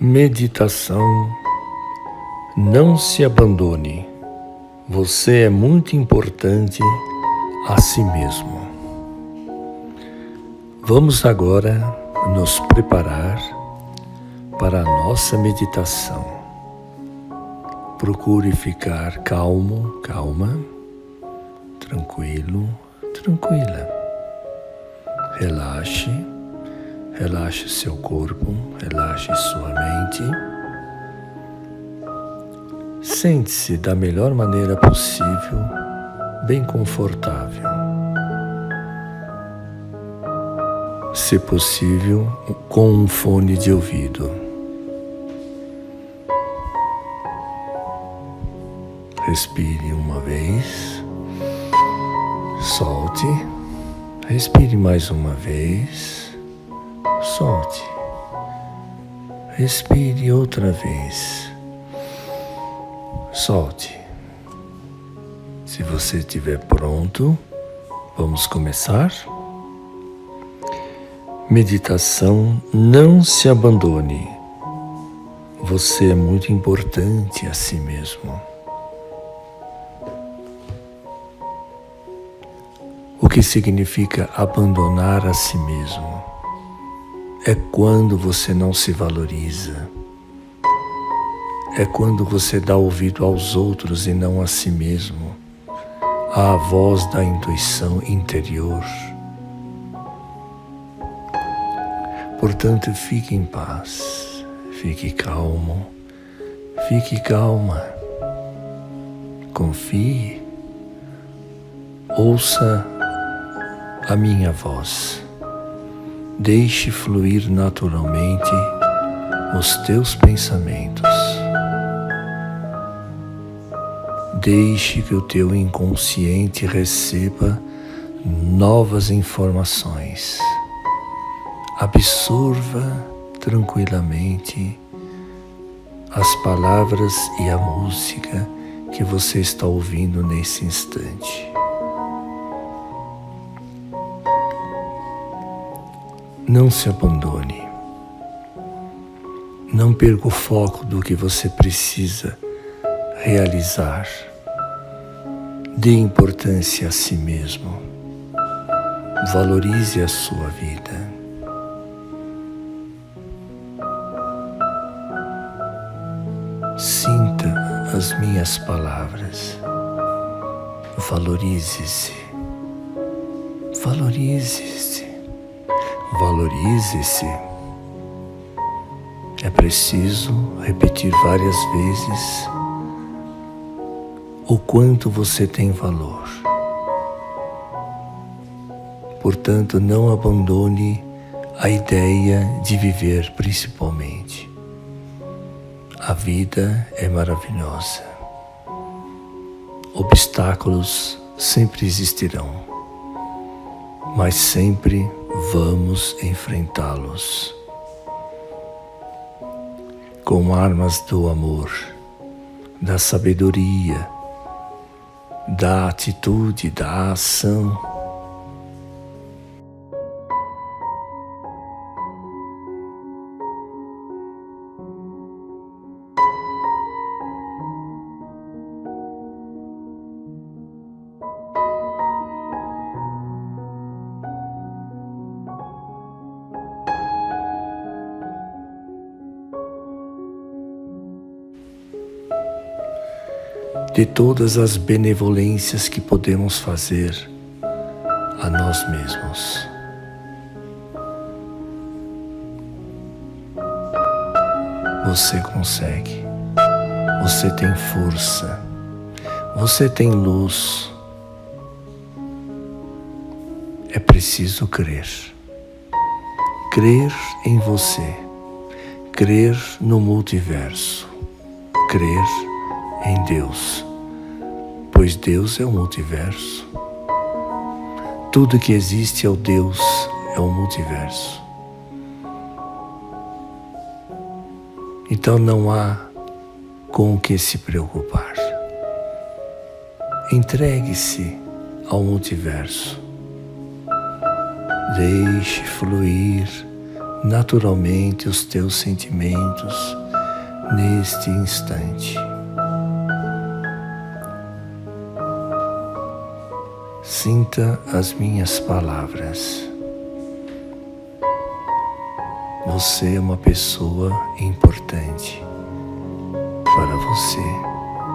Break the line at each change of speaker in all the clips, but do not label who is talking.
Meditação. Não se abandone. Você é muito importante a si mesmo. Vamos agora nos preparar para a nossa meditação. Procure ficar calmo, calma, tranquilo, tranquila. Relaxe. Relaxe seu corpo, relaxe sua mente. Sente-se da melhor maneira possível, bem confortável. Se possível, com um fone de ouvido. Respire uma vez, solte, respire mais uma vez. Solte. Respire outra vez. Solte. Se você estiver pronto, vamos começar. Meditação. Não se abandone. Você é muito importante a si mesmo. O que significa abandonar a si mesmo? É quando você não se valoriza. É quando você dá ouvido aos outros e não a si mesmo, à voz da intuição interior. Portanto, fique em paz, fique calmo, fique calma. Confie, ouça a minha voz. Deixe fluir naturalmente os teus pensamentos. Deixe que o teu inconsciente receba novas informações. Absorva tranquilamente as palavras e a música que você está ouvindo nesse instante. Não se abandone. Não perca o foco do que você precisa realizar. Dê importância a si mesmo. Valorize a sua vida. Sinta as minhas palavras. Valorize-se. Valorize-se. Valorize-se. É preciso repetir várias vezes o quanto você tem valor. Portanto, não abandone a ideia de viver principalmente. A vida é maravilhosa. Obstáculos sempre existirão, mas sempre vamos enfrentá-los com armas do amor, da sabedoria, da atitude, da ação. De todas as benevolências que podemos fazer a nós mesmos. Você consegue. Você tem força. Você tem luz. É preciso crer. Crer em você. Crer no multiverso. Crer em Deus, pois Deus é o multiverso. Tudo que existe é o Deus, é o multiverso. Então não há com o que se preocupar. Entregue-se ao multiverso. Deixe fluir naturalmente os teus sentimentos neste instante. Sinta as minhas palavras. Você é uma pessoa importante para você,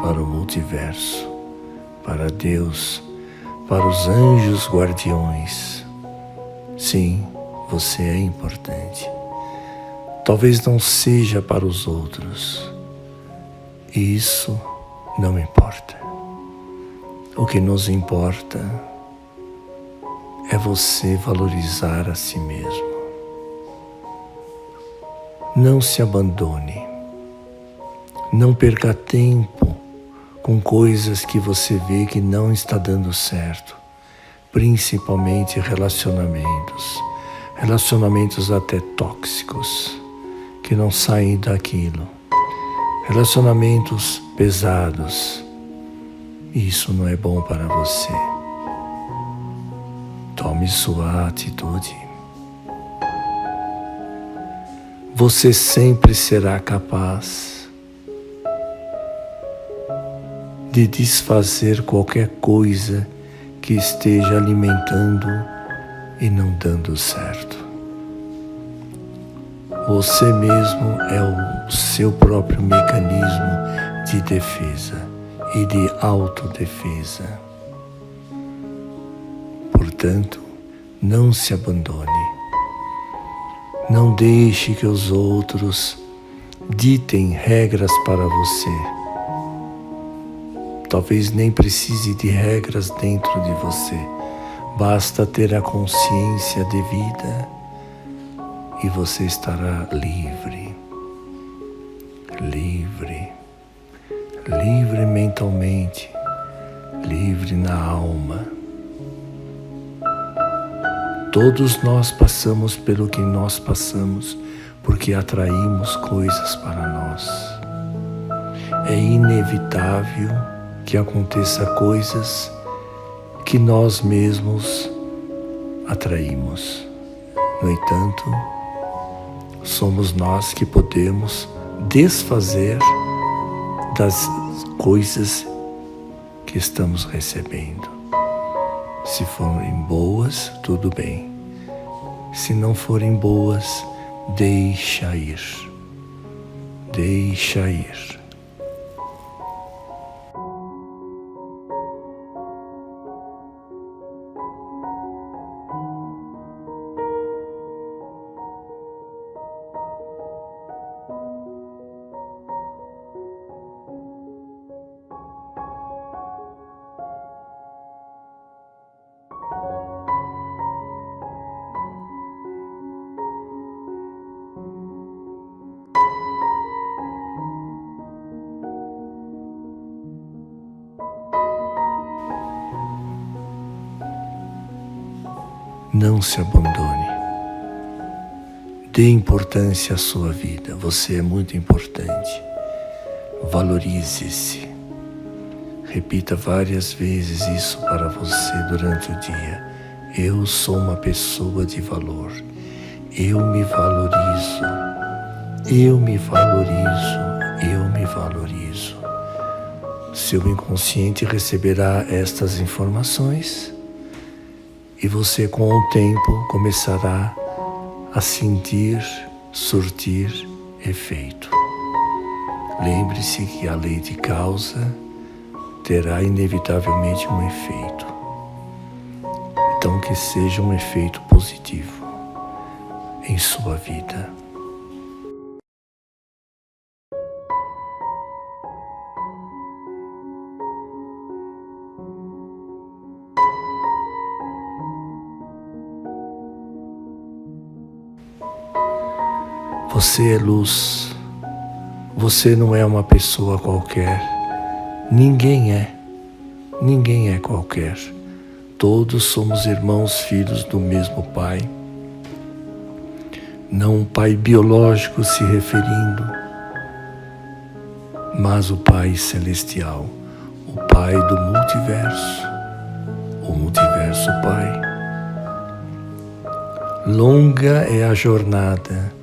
para o multiverso, para Deus, para os anjos guardiões. Sim, você é importante. Talvez não seja para os outros. E isso não importa. O que nos importa é você valorizar a si mesmo. Não se abandone. Não perca tempo com coisas que você vê que não está dando certo, principalmente relacionamentos até tóxicos, que não saem daquilo, relacionamentos pesados. Isso não é bom para você. Tome sua atitude. Você sempre será capaz de desfazer qualquer coisa que esteja alimentando e não dando certo. Você mesmo é o seu próprio mecanismo de defesa e de autodefesa. Portanto, não se abandone. Não deixe que os outros ditem regras para você. Talvez nem precise de regras dentro de você. Basta ter a consciência devida e você estará livre. Livre mentalmente, livre na alma. Todos nós passamos pelo que nós passamos porque atraímos coisas para nós. É inevitável que aconteça coisas que nós mesmos atraímos. No entanto, somos nós que podemos desfazer das coisas que estamos recebendo. Se forem boas, tudo bem. Se não forem boas, deixa ir. Deixa ir. Não se abandone. Dê importância à sua vida. Você é muito importante. Valorize-se. Repita várias vezes isso para você durante o dia. Eu sou uma pessoa de valor. Eu me valorizo. Eu me valorizo. Eu me valorizo. Seu inconsciente receberá estas informações e você, com o tempo, começará a sentir, surtir efeito. Lembre-se que a lei de causa terá inevitavelmente um efeito. Então, que seja um efeito positivo em sua vida. Você é luz. Você não é uma pessoa qualquer. Ninguém é qualquer. Todos somos irmãos, filhos do mesmo Pai. Não um Pai biológico se referindo, mas o Pai celestial, o Pai do multiverso, o multiverso Pai. Longa é a jornada,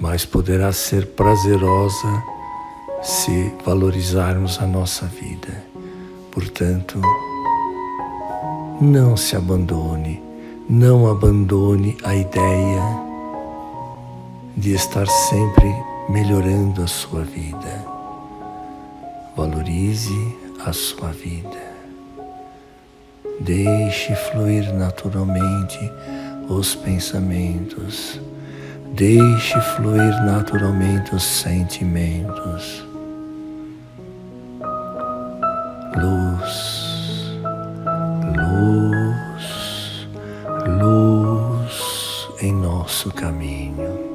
mas poderá ser prazerosa se valorizarmos a nossa vida. Portanto, não se abandone, não abandone a ideia de estar sempre melhorando a sua vida. Valorize a sua vida. Deixe fluir naturalmente os pensamentos. Deixe fluir naturalmente os sentimentos. Luz, luz, luz em nosso caminho.